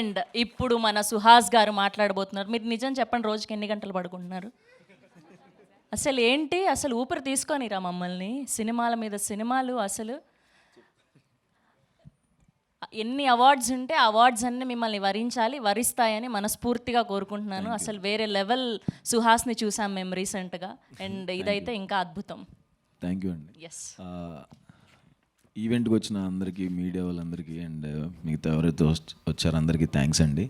And ఇప్పుడు మన సుహాస్ గారు మాట్లాడబోతున్నారు. మీరు నిజం చెప్పండి, రోజుకి ఎన్ని గంటలు పడుకుంటున్నారు? అసలు ఏంటి, అసలు ఊపిరి తీసుకొనిరా మమ్మల్ని? సినిమాల మీద సినిమాలు, అసలు ఎన్ని అవార్డ్స్ ఉంటే ఆ అవార్డ్స్ అన్ని మిమ్మల్ని వరిస్తాయని మనస్ఫూర్తిగా కోరుకుంటున్నాను. అసలు వేరే లెవెల్ సుహాస్ని చూసాం మేము రీసెంట్గా, అండ్ ఇదైతే ఇంకా అద్భుతం. థ్యాంక్ యూ అండి. ఎస్, ఈవెంట్కి వచ్చిన అందరికీ, మీడియా వాళ్ళందరికీ అండ్ మిగతా ఎవరైతే వచ్చారో అందరికీ థ్యాంక్స్ అండి.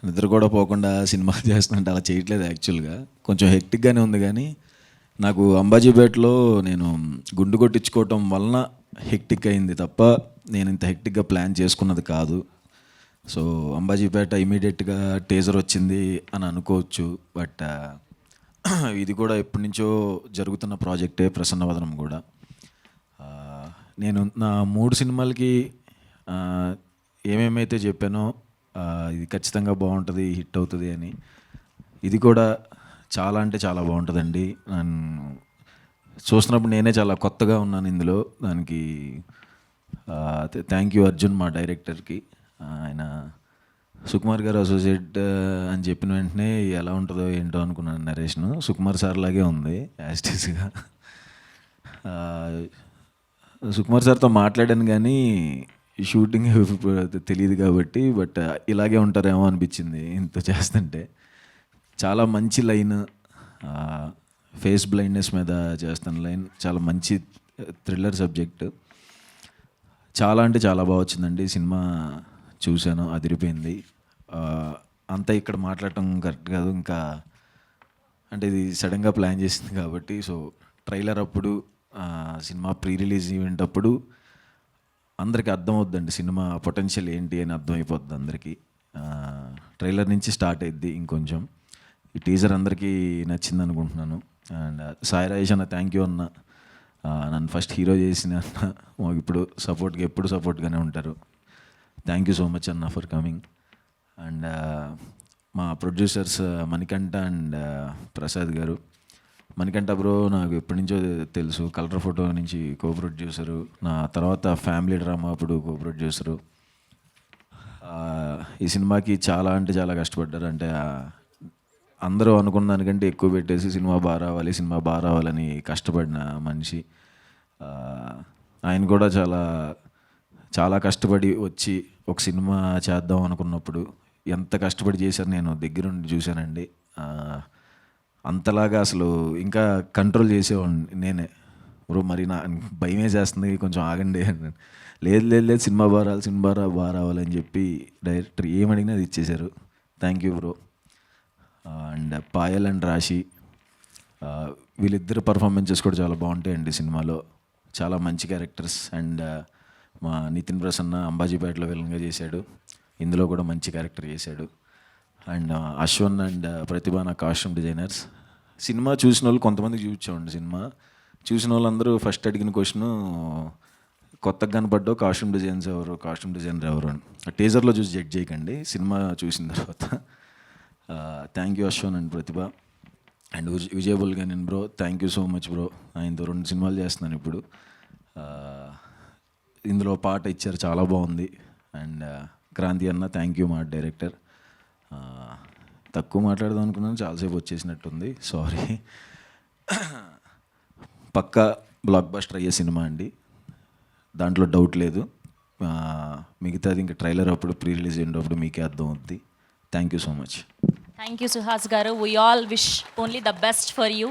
నిద్ర కూడా పోకుండా సినిమా చేస్తున్నట్టు అలా చేయట్లేదు. యాక్చువల్గా కొంచెం హెక్టిక్గానే ఉంది, కానీ నాకు అంబాజీపేటలో నేను గుండు కొట్టించుకోవటం వలన హెక్టిక్ అయింది తప్ప నేను ఇంత హెక్టిక్గా ప్లాన్ చేసుకున్నది కాదు. సో అంబాజీపేట ఇమీడియట్గా టేజర్ వచ్చింది అని అనుకోవచ్చు. బట్ ఇది కూడా ఎప్పటి నుంచో జరుగుతున్న ప్రాజెక్టే, ప్రసన్నవదనం కూడా. నేను నా 3 సినిమాలకి ఏమేమైతే చెప్పానో ఇది ఖచ్చితంగా బాగుంటుంది, హిట్ అవుతుంది అని, ఇది కూడా చాలా అంటే చాలా బాగుంటుందండి. నన్ను చూస్తున్నప్పుడు నేనే చాలా కొత్తగా ఉన్నాను ఇందులో. దానికి థ్యాంక్ యూ అర్జున్, మా డైరెక్టర్కి. ఆయన సుకుమార్ గారు అసోసియేట్ అని చెప్పిన వెంటనే ఎలా ఉంటుందో ఏంటో అనుకున్నాను. నరేష్ను సుకుమార్ సార్ లాగే ఉంది యాస్టీస్గా. సుకుమార్ సార్తో మాట్లాడాను, కానీ ఈ షూటింగ్ తెలియదు కాబట్టి, బట్ ఇలాగే ఉంటారేమో అనిపించింది ఇంత చేస్తుంటే. చాలా మంచి లైన్, ఫేస్ బ్లైండ్నెస్ మీద చేస్తున్న లైన్, చాలా మంచి థ్రిల్లర్ సబ్జెక్ట్. చాలా అంటే చాలా బాగా వచ్చిందండి. సినిమా చూశాను, అదిరిపోయింది. అంతా ఇక్కడ మాట్లాడటం కరెక్ట్ కాదు, ఇంకా అంటే ఇది సడన్గా ప్లాన్ చేసింది కాబట్టి. సో ట్రైలర్ అప్పుడు, సినిమా ప్రీ రిలీజ్ ఈవెంట్ అప్పుడు అందరికీ అర్థమవుద్దండి సినిమా పొటెన్షియల్ ఏంటి అని అర్థమైపోద్ది అందరికీ. ట్రైలర్ నుంచి స్టార్ట్ అయ్యిద్ది ఇంకొంచెం. ఈ టీజర్ అందరికీ నచ్చింది అనుకుంటున్నాను. అండ్ సాయి రాజేష్ అన్న, థ్యాంక్ యూ అన్న. నన్ను ఫస్ట్ హీరో చేసిన అన్న, మాకు ఇప్పుడు సపోర్ట్గా ఎప్పుడు సపోర్ట్గానే ఉంటారు. థ్యాంక్ యూ సో మచ్ అన్న ఫర్ కమింగ్. అండ్ మా ప్రొడ్యూసర్స్ మణికంఠ అండ్ ప్రసాద్ గారు. మణికంఠ బ్రో నాకు ఎప్పటి నుంచో తెలుసు, కలర్ ఫోటో నుంచి కో ప్రొడ్యూసరు, నా తర్వాత ఫ్యామిలీ డ్రామా అప్పుడు కో ప్రొడ్యూసరు. ఈ సినిమాకి చాలా అంటే చాలా కష్టపడ్డారు. అంటే అందరూ అనుకున్న దానికంటే ఎక్కువ పెట్టేసి సినిమా బాగా రావాలని కష్టపడిన మనిషి. ఆయన కూడా చాలా చాలా కష్టపడి వచ్చి ఒక సినిమా చేద్దాం అనుకున్నప్పుడు ఎంత కష్టపడి చేశారు నేను దగ్గరుండి చూశానండి. అంతలాగా అసలు ఇంకా కంట్రోల్ చేసేవాడిని నేనే. బ్రో మరి నా భయం వేసేస్తుంది, కొంచెం ఆగండి అని. లేదు సినిమా బాగా రావాలని చెప్పి డైరెక్టర్ ఏమడిగినా అది ఇచ్చేశారు. Thank you bro. And Payal and రాశి, వీళ్ళిద్దరు పర్ఫార్మెన్సెస్ కూడా చాలా బాగుంటాయండి సినిమాలో. చాలా మంచి క్యారెక్టర్స్. అండ్ మా నితిన్ ప్రసన్న అంబాజీపేటలో విలన్గా చేశాడు, ఇందులో కూడా మంచి క్యారెక్టర్ చేశాడు. అండ్ అశ్వన్ అండ్ ప్రతిభ నా కాస్ట్యూమ్ డిజైనర్స్. సినిమా చూసిన వాళ్ళు కొంతమందికి చూపించామండి. సినిమా చూసిన వాళ్ళందరూ ఫస్ట్ అడిగిన క్వశ్చన్, కొత్తగా కనపడ్డావు కాస్ట్యూమ్ డిజైనర్ ఎవరు అని. టీజర్లో చూసి జడ్జ్ చేయకండి, సినిమా చూసిన తర్వాత. Thank you Ashwan and Prathibha. And విజయబుల్గా నేను bro, thank you so much bro. ఆయనతో 2 సినిమాలు చేస్తున్నాను ఇప్పుడు. ఇందులో పాట ఇచ్చారు, చాలా బాగుంది. అండ్ క్రాంతి అన్న, థ్యాంక్ యూ మా డైరెక్టర్. తక్కువ మాట్లాడదాం అనుకున్నాను, చాలాసేపు వచ్చేసినట్టుంది, సారీ. పక్కా బ్లాక్ బస్టర్ అయ్యే సినిమా అండి, దాంట్లో డౌట్ లేదు. మిగతాది ఇంకా ట్రైలర్ అప్పుడు, ప్రీ రిలీజ్ అయినప్పుడు మీకే అర్థం అవుద్ది. Thank you so much. Thank you Suhas గారు. We all wish only the best for you.